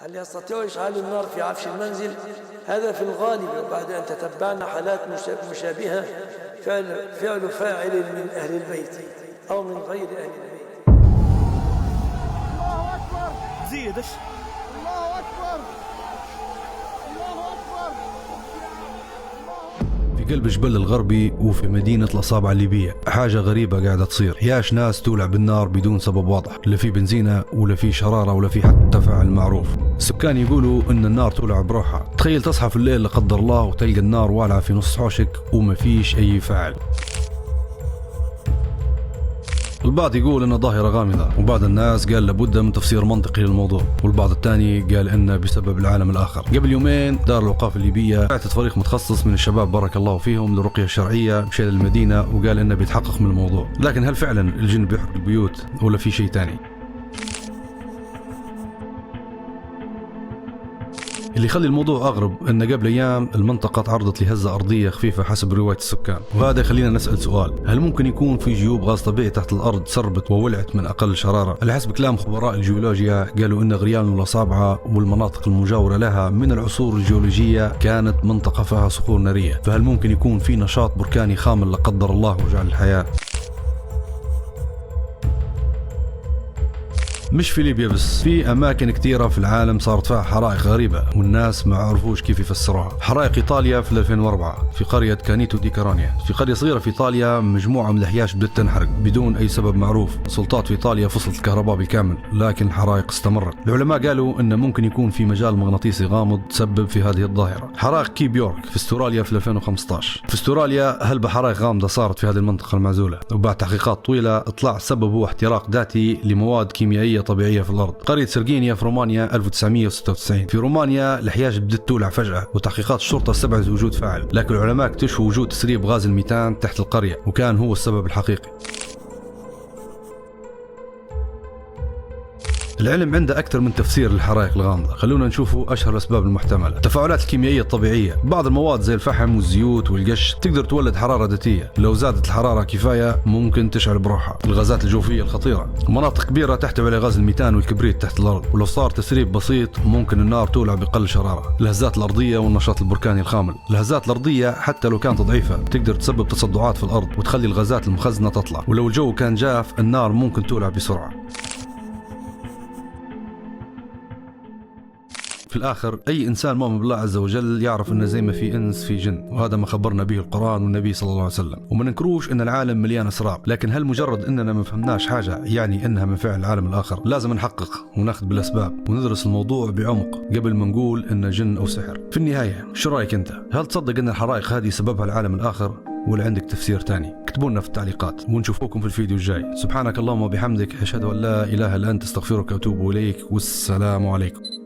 هل يستطيع إشعال النار في عفش المنزل؟ هذا في الغالب، وبعد أن تتبعنا حالات مشابهة فعل فاعل من أهل البيت أو من غير أهل البيت. الله أكبر. زيدش. الله أكبر. الله أكبر. في قلب جبل الغربي وفي مدينة الأصابع الليبية حاجة غريبة قاعدة تصير. ياش ناس تولع بالنار بدون سبب واضح، لا في بنزينة ولا في شرارة ولا في حتى فاعل معروف. السكان يقولوا ان النار تولع بروحها. تخيل تصحى في الليل لا قدر الله وتلقى النار والعة في نص حوشك وما فيش اي فاعل. البعض يقول انها ظاهرة غامضة، وبعض الناس قال لابد من تفسير منطقي للموضوع، والبعض الثاني قال انه بسبب العالم الاخر. قبل يومين دار الاوقاف الليبية بعثت فريق متخصص من الشباب بارك الله فيهم للرقية الشرعية مشى للمدينة وقال انه بيتحقق من الموضوع، لكن هل فعلا الجن بيحرق البيوت ولا في شيء ثاني؟ اللي يخلي الموضوع أغرب أن قبل أيام المنطقة تعرضت لهزة أرضية خفيفة حسب رواية السكان، وهذا يخلينا نسأل سؤال: هل ممكن يكون في جيوب غاز طبيعي تحت الأرض سربت وولعت من أقل شرارة؟ على حسب كلام خبراء الجيولوجيا قالوا أن غريان والأصابعة والمناطق المجاورة لها من العصور الجيولوجية كانت منطقة فيها صخور نارية، فهل ممكن يكون في نشاط بركاني خامل لا قدر الله وجعل الحياة؟ مش في ليبيا بس، في أماكن كثيرة في العالم صارت فيها حرائق غريبة والناس ما عرفوش كيف يفسروها. حرائق إيطاليا في 2004 في قرية كانيتو دي كارانيا، في قرية صغيرة في إيطاليا مجموعة من الأحياش بدأت تنحرق بدون أي سبب معروف. السلطات في إيطاليا فصلت الكهرباء بالكامل، لكن الحرائق استمرت. العلماء قالوا إن ممكن يكون في مجال مغناطيسي غامض تسبب في هذه الظاهرة. حرائق كيب يورك في استراليا في 2015. في استراليا هلبة حرائق غامضة صارت في هذه المنطقة المعزولة، وبعد تحقيقات طويلة طلع السبب هو احتراق ذاتي لمواد كيميائية طبيعية في الأرض. قرية سرغينيا في رومانيا 1996. في رومانيا الأحياش بدت تولع فجأة، وتحقيقات الشرطة استبعدت وجود فاعل، لكن العلماء اكتشفوا وجود تسريب غاز الميثان تحت القرية، وكان هو السبب الحقيقي. العلم عنده أكثر من تفسير للحرائق الغامضة، خلونا نشوفوا أشهر الأسباب المحتملة. التفاعلات الكيميائية الطبيعية، بعض المواد زي الفحم والزيوت والقش تقدر تولد حرارة ذاتية، لو زادت الحرارة كفاية ممكن تشعل بروحها. الغازات الجوفية الخطيرة، مناطق كبيرة تحتوي على غاز الميثان والكبريت تحت الأرض، ولو صار تسريب بسيط ممكن النار تولع بأقل شرارة. الهزات الأرضية والنشاط البركاني الخامل، الهزات الأرضية حتى لو كانت ضعيفة تقدر تسبب تصدعات في الأرض وتخلي الغازات المخزنة تطلع، ولو الجو كان جاف النار ممكن تولع بسرعة. في الآخر أي إنسان مؤمن بالله عز وجل يعرف أنه زي ما في إنس في جن، وهذا ما خبرنا به القرآن والنبي صلى الله عليه وسلم. وما ننكروش أن العالم مليان أسرار، لكن هل مجرد أننا ما فهمناش حاجة يعني أنها من فعل العالم الآخر؟ لازم نحقق وناخذ بالأسباب وندرس الموضوع بعمق قبل ما نقول أنه جن أو سحر. في النهاية شو رأيك أنت؟ هل تصدق أن الحرائق هذه سببها العالم الآخر ولا عندك تفسير تاني؟ اكتبوا لنا في التعليقات ونشوفكم في الفيديو الجاي. سبحانك اللهم وبحمدك، أشهد أن لا إله إلا أنت، استغفرك وأتوب إليك، والسلام عليكم.